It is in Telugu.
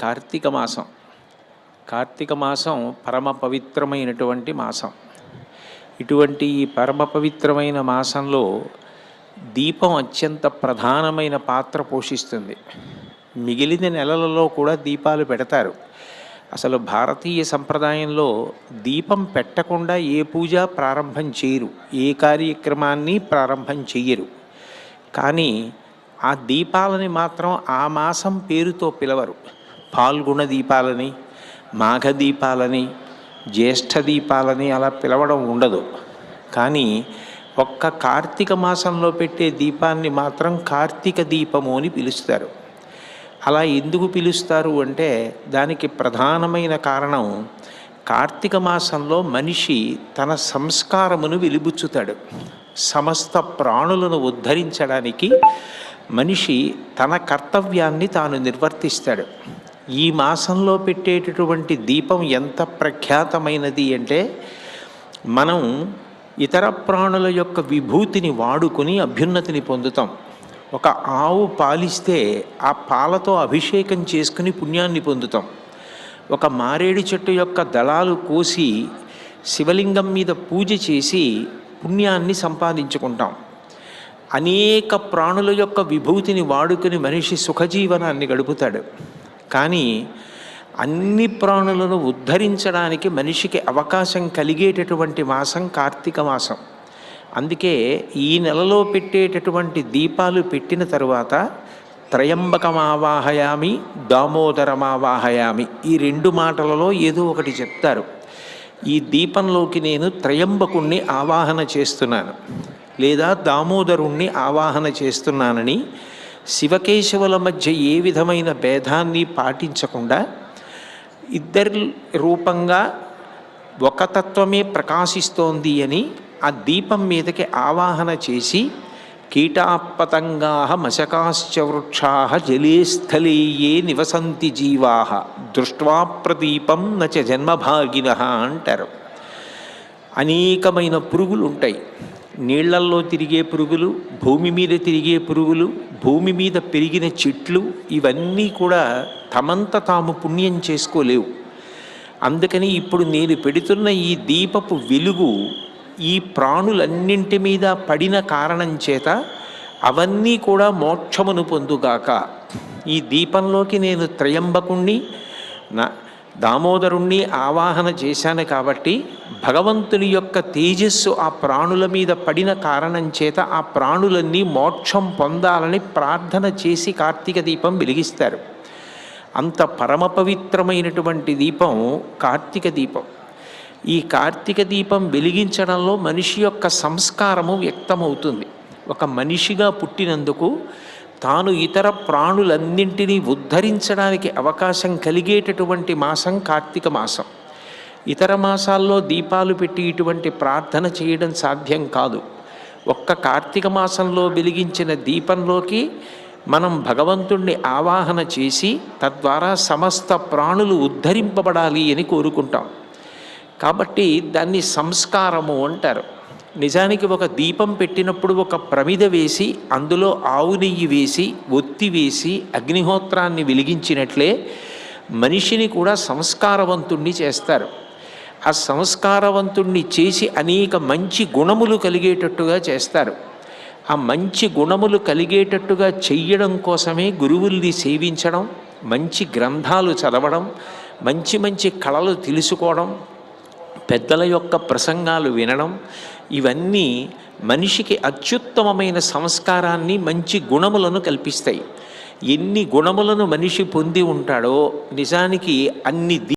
కార్తీక మాసం కార్తీక మాసం పరమ పవిత్రమైనటువంటి మాసం. ఇటువంటి ఈ పరమ పవిత్రమైన మాసంలో దీపం అత్యంత ప్రధానమైన పాత్ర పోషిస్తుంది. మిగిలిన నెలలలో కూడా దీపాలు పెడతారు. అసలు భారతీయ సంప్రదాయంలో దీపం పెట్టకుండా ఏ పూజ ప్రారంభం చేయరు, ఏ కార్యక్రమాన్ని ప్రారంభం చెయ్యరు. కానీ ఆ దీపాలని మాత్రం ఆ మాసం పేరుతో పిలవరు. పాల్గొన దీపాలని, మాఘ దీపాలని, జ్యేష్ఠ దీపాలని అలా పిలవడం ఉండదు. కానీ ఒక్క కార్తీక మాసంలో పెట్టే దీపాన్ని మాత్రం కార్తీక దీపము అని పిలుస్తారు. అలా ఎందుకు పిలుస్తారు అంటే దానికి ప్రధానమైన కారణం, కార్తీక మాసంలో మనిషి తన సంస్కారమును వెలిబుచ్చుతాడు. సమస్త ప్రాణులను ఉద్ధరించడానికి మనిషి తన కర్తవ్యాన్ని తాను నిర్వర్తిస్తాడు. ఈ మాసంలో పెట్టేటటువంటి దీపం ఎంత ప్రఖ్యాతమైనది అంటే, మనం ఇతర ప్రాణుల యొక్క విభూతిని వాడుకొని అభ్యున్నతిని పొందుతాం. ఒక ఆవు పాలిస్తే ఆ పాలతో అభిషేకం చేసుకుని పుణ్యాన్ని పొందుతాం. ఒక మారేడు చెట్టు యొక్క దళాలు కోసి శివలింగం మీద పూజ చేసి పుణ్యాన్ని సంపాదించుకుంటాం. అనేక ప్రాణుల యొక్క విభూతిని వాడుకొని మనిషి సుఖజీవనాన్ని గడుపుతాడు. కానీ అన్ని ప్రాణులను ఉద్ధరించడానికి మనిషికి అవకాశం కలిగేటటువంటి మాసం కార్తీక మాసం. అందుకే ఈ నెలలో పెట్టేటటువంటి దీపాలు పెట్టిన తరువాత త్రయంబకమావాహయామి, దామోదరమావాహయామి, ఈ రెండు మాటలలో ఏదో ఒకటి చెప్తారు. ఈ దీపంలోకి నేను త్రయంబకుణ్ణి ఆవాహన చేస్తున్నాను లేదా దామోదరుణ్ణి ఆవాహన చేస్తున్నానని శివకేశవుల మధ్య ఏ విధమైన భేదాన్ని పాటించకుండా ఇద్దరి రూపంగా ఒక తత్వమే ప్రకాశిస్తోంది అని ఆ దీపం మీదకి ఆవాహన చేసి, కీటాపతంగా మశకాశ్చ వృక్షా జలే స్థలే ఏ నివసంతి జీవా దృష్ట్వా ప్రదీపం నచ జన్మభాగిన అంటారు. అనేకమైన పురుగులు ఉంటాయి. నీళ్లల్లో తిరిగే పురుగులు, భూమి మీద తిరిగే పురుగులు, భూమి మీద పెరిగిన చెట్లు, ఇవన్నీ కూడా తమంత తాము పుణ్యం చేసుకోలేవు. అందుకని ఇప్పుడు నేను పెడుతున్న ఈ దీపపు వెలుగు ఈ ప్రాణులన్నింటి మీద పడిన కారణం చేత అవన్నీ కూడా మోక్షమును పొందుగాక. ఈ దీపంలోకి నేను త్రయంబకుణ్ణి దామోదరుణ్ణి ఆవాహన చేశాను కాబట్టి భగవంతుని యొక్క తేజస్సు ఆ ప్రాణుల మీద పడిన కారణం చేత ఆ ప్రాణులన్నీ మోక్షం పొందాలని ప్రార్థన చేసి కార్తీక దీపం వెలిగిస్తారు. అంత పరమ పవిత్రమైనటువంటి దీపం కార్తీక దీపం. ఈ కార్తీక దీపం వెలిగించడంలో మనిషి యొక్క సంస్కారము వ్యక్తమవుతుంది. ఒక మనిషిగా పుట్టినందుకు తాను ఇతర ప్రాణులన్నింటినీ ఉద్ధరించడానికి అవకాశం కలిగేటటువంటి మాసం కార్తీక మాసం. ఇతర మాసాల్లో దీపాలు పెట్టి ఇటువంటి ప్రార్థన చేయడం సాధ్యం కాదు. ఒక్క కార్తీక మాసంలో వెలిగించిన దీపంలోకి మనం భగవంతుణ్ణి ఆవాహన చేసి తద్వారా సమస్త ప్రాణులు ఉద్ధరింపబడాలి అని కోరుకుంటాం. కాబట్టి దాన్ని సంస్కారము అంటారు. నిజానికి ఒక దీపం పెట్టినప్పుడు ఒక ప్రమిద వేసి అందులో ఆవు నెయ్యి వేసి ఒత్తి వేసి అగ్నిహోత్రాన్ని వెలిగించినట్లే మనిషిని కూడా సంస్కారవంతుణ్ణి చేస్తారు. ఆ సంస్కారవంతుణ్ణి చేసి అనేక మంచి గుణములు కలిగేటట్టుగా చేస్తారు. ఆ మంచి గుణములు కలిగేటట్టుగా చెయ్యడం కోసమే గురువుల్ని సేవించడం, మంచి గ్రంథాలు చదవడం, మంచి మంచి కళలు తెలుసుకోవడం, పెద్దల యొక్క ప్రసంగాలు వినడం, ఇవన్నీ మనిషికి అత్యుత్తమమైన సంస్కారాన్ని, మంచి గుణములను కల్పిస్తాయి. ఎన్ని గుణములను మనిషి పొంది ఉంటాడో నిజానికి అన్ని